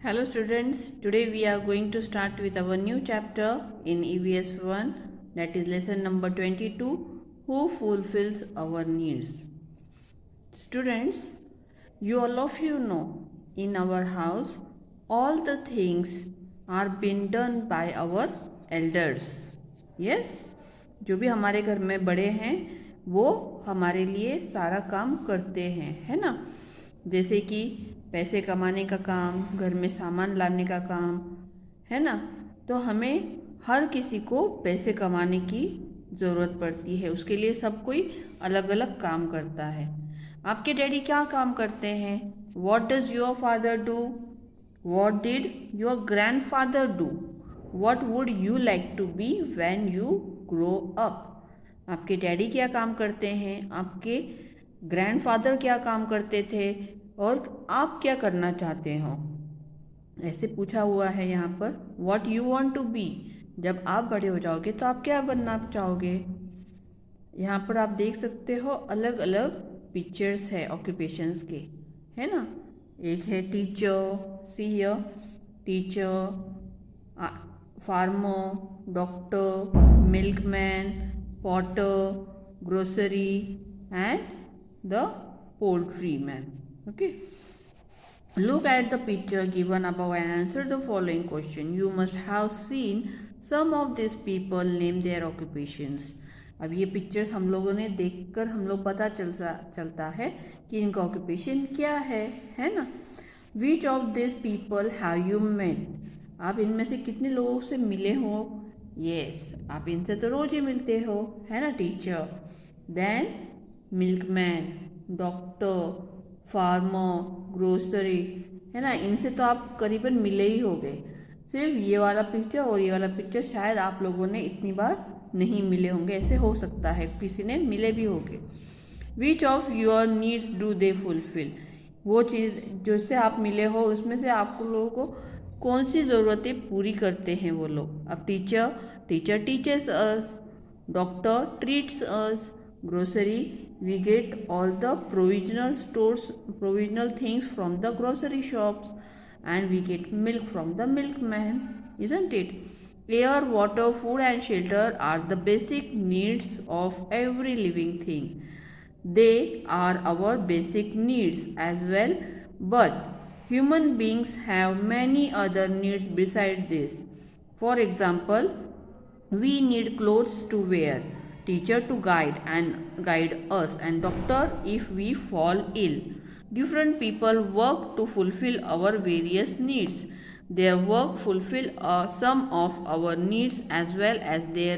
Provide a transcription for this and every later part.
Hello students, today we are going to start with our new chapter in EVS 1, that is lesson number 22, Who Fulfills Our Needs. Students, you all of you know, in our house all the things are being done by our elders. Yes? जो भी हमारे घर में बड़े हैं वो हमारे लिए सारा काम करते हैं, है ना। जैसे कि पैसे कमाने का काम, घर में सामान लाने का काम, है ना। तो हमें हर किसी को पैसे कमाने की ज़रूरत पड़ती है, उसके लिए सब कोई अलग अलग काम करता है। आपके डैडी क्या काम करते हैं? What does your father do? What did your grandfather do? What would you like to be when you grow up? आपके डैडी क्या काम करते हैं, आपके ग्रैंडफादर क्या काम करते थे, और आप क्या करना चाहते हो, ऐसे पूछा हुआ है यहाँ पर। What you want to be, जब आप बड़े हो जाओगे तो आप क्या बनना चाहोगे। यहाँ पर आप देख सकते हो अलग अलग पिक्चर्स है ऑक्यूपेशंस के, है ना। एक है teacher, see here, teacher, farmer, doctor, milkman, Potter, grocery and the poultry man. Okay. Look at the picture given above and answer the following question. You must have seen some of these people name their occupations. अब ये pictures हम लोगों ने देखकर हम लोग पता चलता है कि इनका ऑक्यूपेशन क्या है ना। Which of these people have you met? आप इनमें से कितने लोगों से मिले हो? Yes, आप इनसे तो रोज ही मिलते हो, है ना। Teacher, then milkman, doctor, farmer, grocery, है ना। इनसे तो आप करीबन मिले ही होंगे। सिर्फ ये वाला पिक्चर और ये वाला पिक्चर शायद आप लोगों ने इतनी बार नहीं मिले होंगे, ऐसे हो सकता है किसी ने मिले भी होंगे। Which of your needs do they fulfil? वो चीज़ जिससे आप मिले हो उसमें से आप लोगों को कौन सी ज़रूरतें पूरी करते हैं वो लोग। अब teacher teachers us, doctor treats us, grocery we get all the provisional things from the grocery shops, and we get milk from the milkman, isn't it? Air, water, food and shelter are the basic needs of every living thing. They are our basic needs as well, but human beings have many other needs besides this. For example, we need clothes to wear, teacher to guide us, and doctor if we fall ill. Different people work to fulfill our various needs. Their work fulfill some of our needs as well as their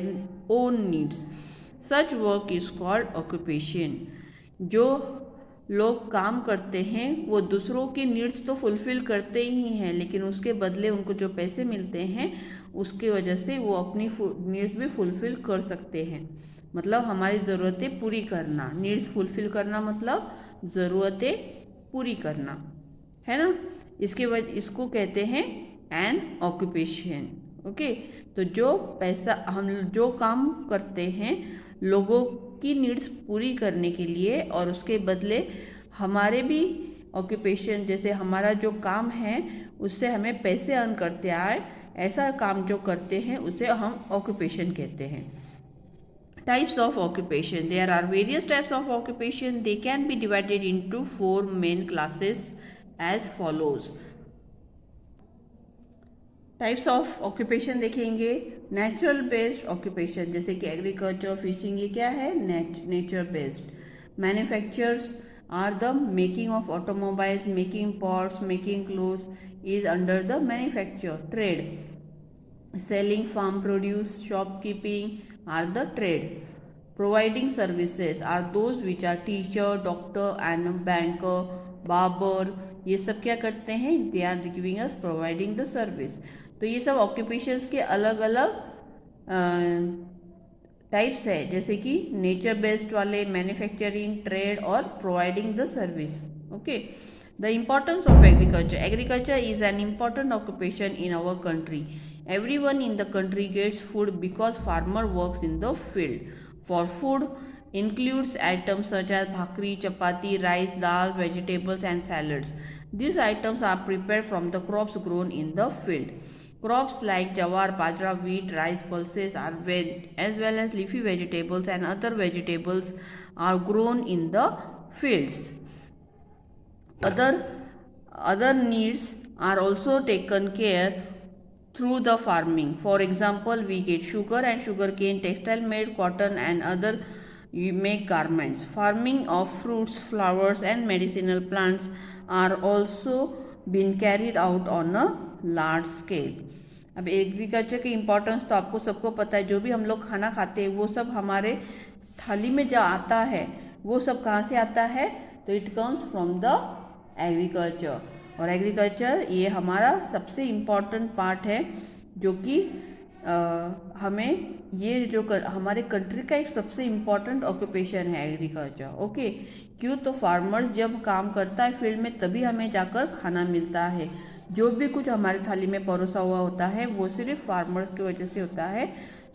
own needs. Such work is called occupation. जो लोग काम करते हैं वो दूसरों की needs तो fulfil करते ही हैं, लेकिन उसके बदले उनको जो पैसे मिलते हैं उसकी वजह से वो अपनी नीड्स भी फुलफिल कर सकते हैं। मतलब हमारी ज़रूरतें पूरी करना, नीड्स फुलफिल करना मतलब ज़रूरतें पूरी करना, है ना। इसको कहते हैं एन ऑक्यूपेशन। ओके, तो जो पैसा हम जो काम करते हैं लोगों की नीड्स पूरी करने के लिए और उसके बदले हमारे भी ऑक्यूपेशन, जैसे हमारा जो काम है उससे हमें पैसे अर्न करते आए, ऐसा काम जो करते हैं उसे हम ऑक्यूपेशन कहते हैं। Types of occupation. There are various types of occupation. They can be divided into 4 main classes as follows. Types of occupation देखेंगे। नेचुरल बेस्ड ऑक्यूपेशन, जैसे कि एग्रीकल्चर, फिशिंग, ये क्या है? Nature based. Manufactures are the making of automobiles, making pots, making clothes is under the manufacture. Trade, selling farm produce, shopkeeping are the trade. Providing services are those which are teacher, doctor and banker, barber, ये सब क्या करते हैं? They are giving us providing the service. तो ये सब occupations के अलग अलग टाइप्स है, जैसे कि नेचर बेस्ड वाले, मैन्युफैक्चरिंग, ट्रेड और providing the service. Okay, the importance of agriculture. Agriculture is an important occupation in our country. Everyone in the country gets food because farmer works in the field. For food includes items such as bhakri, chapati, rice, dal, vegetables and salads. These items are prepared from the crops grown in the field. Crops like jawar, bajra, wheat, rice, pulses are as well as leafy vegetables and other vegetables are grown in the fields. Other needs are also taken care through the farming. For example, we get sugar and sugarcane, textile made, cotton and other make garments. Farming of fruits, flowers and medicinal plants are also being carried out on a large scale. अब agriculture की importance तो आपको सबको पता है. जो भी हम लोग खाना खाते हैं वो सब हमारे थाली में जो आता है वो सब कहाँ से आता है? तो it comes from the agriculture. और एग्रीकल्चर ये हमारा सबसे इम्पॉर्टेंट पार्ट है जो कि हमें ये जो हमारे कंट्री का एक सबसे इम्पॉर्टेंट ऑक्यूपेशन है एग्रीकल्चर. ओके, क्यों? तो फार्मर्स जब काम करता है फील्ड में तभी हमें जाकर खाना मिलता है. जो भी कुछ हमारी थाली में परोसा हुआ होता है वो सिर्फ फार्मर्स की वजह से होता है.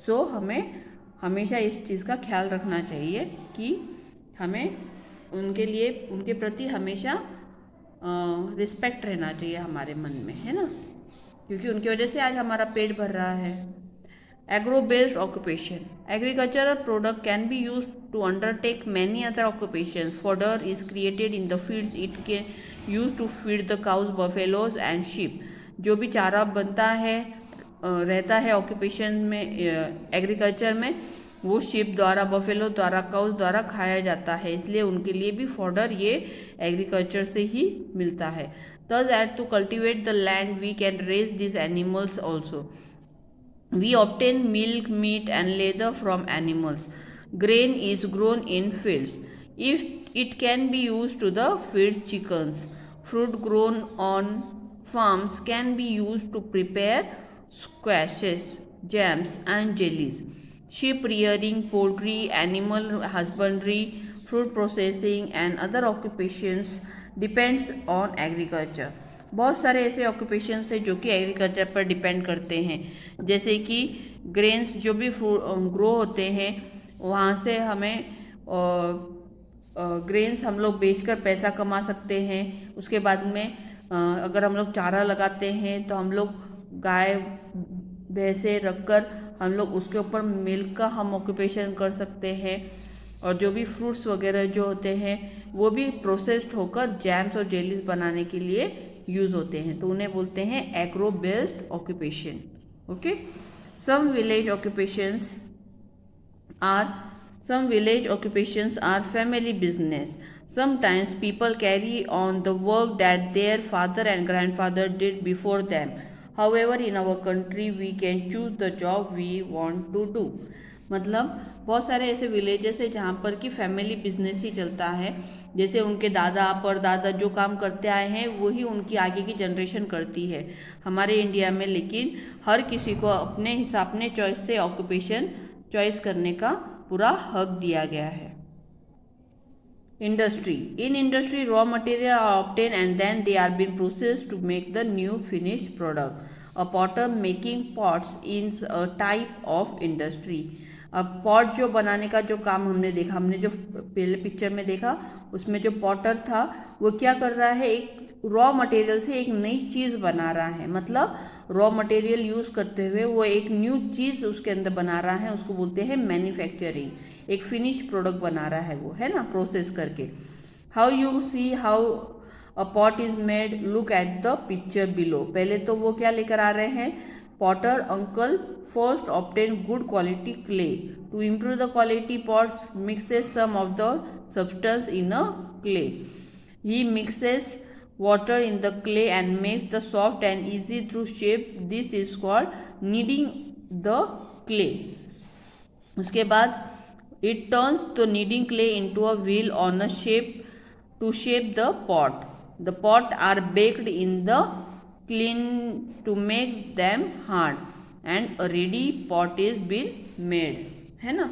सो हमें हमेशा इस चीज़ का ख्याल रखना चाहिए कि हमें उनके लिए उनके प्रति हमेशा रिस्पेक्ट रहना चाहिए हमारे मन में, है ना, क्योंकि उनकी वजह से आज हमारा पेट भर रहा है. Agro based occupation. Agricultural product can be use to undertake many other occupation. Fodder is created in the fields. It can use to feed the cows, buffaloes and sheep. जो भी चारा बनता है रहता है ऑक्यूपेशन में एग्रीकल्चर में वो शीप द्वारा, बफेलो द्वारा, काउस द्वारा खाया जाता है. इसलिए उनके लिए भी फॉडर ये एग्रीकल्चर से ही मिलता है. Thus, at to cultivate the land, we can raise these animals also. We obtain milk, meat, and leather from animals. Grain is grown in fields. If it can be used to the feed chickens. Fruit grown on farms can be used to prepare squashes, jams, and jellies. Sheep rearing, poultry, animal husbandry, fruit processing and other occupations depends on agriculture. बहुत सारे ऐसे occupations है जो कि agriculture पर depend करते हैं. जैसे कि ग्रेन्स जो भी ग्रो होते हैं वहाँ से हमें ग्रेन्स हम लोग बेचकर पैसा कमा सकते हैं. उसके बाद में अगर हम लोग चारा लगाते हैं तो हम लोग गाय भैंसे रखकर हम लोग उसके ऊपर मिल्क का हम ऑक्यूपेशन कर सकते हैं. और जो भी फ्रूट्स वगैरह जो होते हैं वो भी प्रोसेस्ड होकर जैम्स और जेलीज बनाने के लिए यूज़ होते हैं. तो उन्हें बोलते हैं agro based occupation. Okay, some village occupations are family business. Sometimes people carry on the work that their father and grandfather did before them. However, in our country, we can choose the job we want to do. मतलब बहुत सारे ऐसे villages है जहाँ पर कि family business ही चलता है. जैसे उनके दादा परदादा जो काम करते आए हैं वही उनकी आगे की जनरेशन करती है हमारे इंडिया में. लेकिन हर किसी को अपने हिसाब अपने चॉइस से ऑक्यूपेशन चॉइस करने का पूरा हक दिया गया है. Industry. In industry, raw material are obtained and then they are being processed to make the new finished product. A potter making pots is a type of industry. अब pot जो बनाने का जो काम हमने देखा, हमने जो पहले पिक्चर में देखा उसमें जो पॉटर था वो क्या कर रहा है, एक रॉ मटेरियल से एक नई चीज़ बना रहा है. मतलब रॉ मटेरियल यूज़ करते हुए वो एक न्यू चीज़ उसके अंदर बना रहा है. उसको बोलते हैं मैन्युफैक्चरिंग. एक फिनिश प्रोडक्ट बना रहा है वो, है ना, प्रोसेस करके. How you see how a pot is made, look at the picture below. पहले तो वो क्या लेकर आ रहे हैं, potter uncle first obtain good quality clay. To improve the quality pots mixes some of the substance in a clay. He mixes water in the clay and makes the soft and easy through shape. This is called kneading the clay. उसके बाद it turns the kneading clay into a wheel on a shape to shape the pot. The pot are baked in the kiln to make them hard and a ready pot is been made. है ना.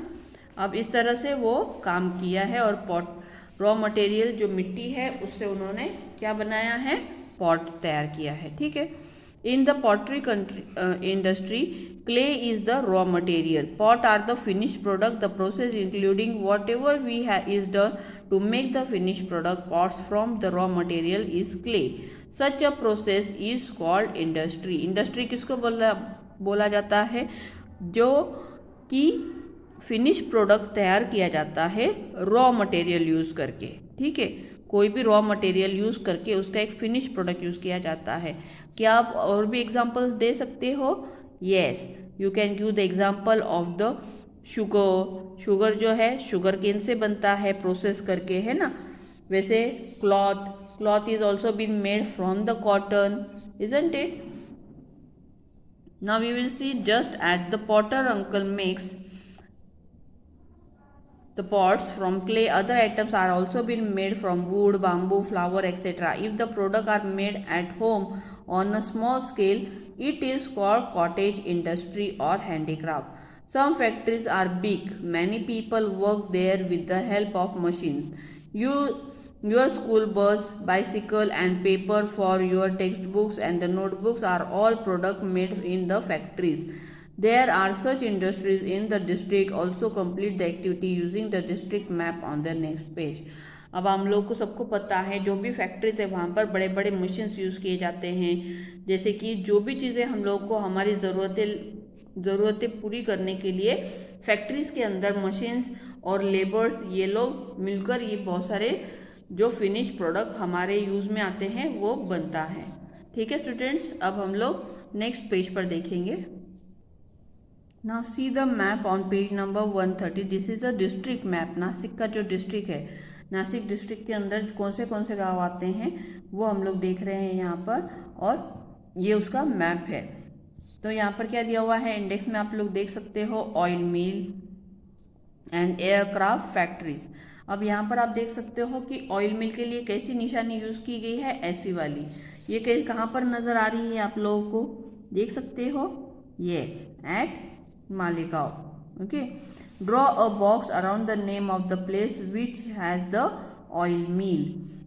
अब इस तरह से वो काम किया है और पॉट रॉ मटेरियल जो मिट्टी है उससे उन्होंने क्या बनाया है, पॉट तैयार किया है. ठीक है. In the pottery industry clay is the raw material, pot are the finish product. The process including whatever we have is done to make the finish product pots from the raw material is clay. Such a process is called industry. Industry किसको बोला जाता है? जो कि finish product तैयार किया जाता है रॉ मटेरियल यूज़ करके। ठीक है, कोई भी रॉ मटेरियल यूज़ करके उसका एक फिनिश प्रोडक्ट यूज़ किया जाता है। क्या आप और भी एग्जांपल्स दे सकते हो? Yes, you can give the example of the sugar. Sugar जो है शुगर केन से बनता है प्रोसेस करके, है ना। वैसे cloth is also been made from the cotton, isn't it? Now we will see just at the potter uncle makes the pots from clay. Other items are also been made from wood, bamboo, flower, etc. If the product are made at home on a small scale, it is called cottage industry or handicraft. Some factories are big. Many people work there with the help of machines. Your school bus, bicycle and paper for your textbooks and the notebooks are all product made in the factories. There are such industries in the district. Also complete the activity using the district map on the next page. अब हम लोग को सबको पता है जो भी factories है वहाँ पर बड़े बड़े मशीन्स यूज़ किए जाते हैं। जैसे कि जो भी चीज़ें हम लोग को हमारी ज़रूरतें पूरी करने के लिए फैक्ट्रीज के अंदर मशीन्स और लेबर्स ये लोग मिलकर ये बहुत सारे जो फिनिश प्रोडक्ट हमारे यूज़ में आते हैं वो बनता है। ठीक है स्टूडेंट्स, अब हम लोग नेक्स्ट पेज पर देखेंगे। Now see the map on page number 130. This is a district map. Nashik का जो डिस्ट्रिक्ट है, नासिक डिस्ट्रिक्ट के अंदर कौन से गांव आते हैं वो हम लोग देख रहे हैं यहाँ पर, और ये उसका मैप है। तो यहाँ पर क्या दिया हुआ है इंडेक्स में आप लोग देख सकते हो, oil mill and aircraft factories. अब यहाँ पर आप देख सकते हो कि ऑयल मिल के लिए कैसी निशानी यूज़ की गई है, ऐसी वाली। ये कहाँ पर नज़र आ रही है आप लोगों को, देख सकते हो? Yes, at Maligaon. Okay, draw a box around the name of the place which has the oil mill.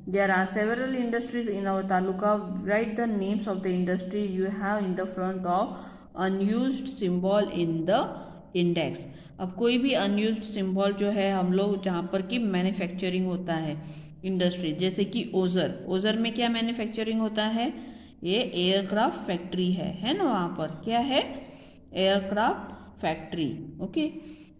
There are several industries in our taluka. Write the names of the industry you have in the front of unused symbol in the index. अब कोई भी unused symbol जो है हम लोग जहाँ पर कि मैन्युफैक्चरिंग होता है इंडस्ट्री, जैसे कि ओजर में क्या मैन्युफैक्चरिंग होता है, ये एयरक्राफ्ट फैक्ट्री है ना। वहाँ पर क्या है, aircraft factory. Okay,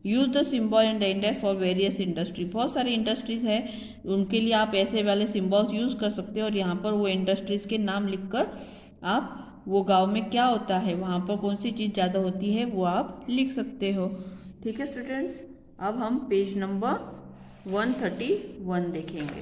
use the symbol in the index for various industry. बहुत सारी इंडस्ट्रीज है, उनके लिए आप ऐसे वाले सिंबल्स यूज कर सकते हो और यहाँ पर वो इंडस्ट्रीज के नाम लिखकर आप वो गांव में क्या होता है, वहाँ पर कौन सी चीज़ ज़्यादा होती है वो आप लिख सकते हो। ठीक है स्टूडेंट्स, अब हम पेज नंबर 131 देखेंगे।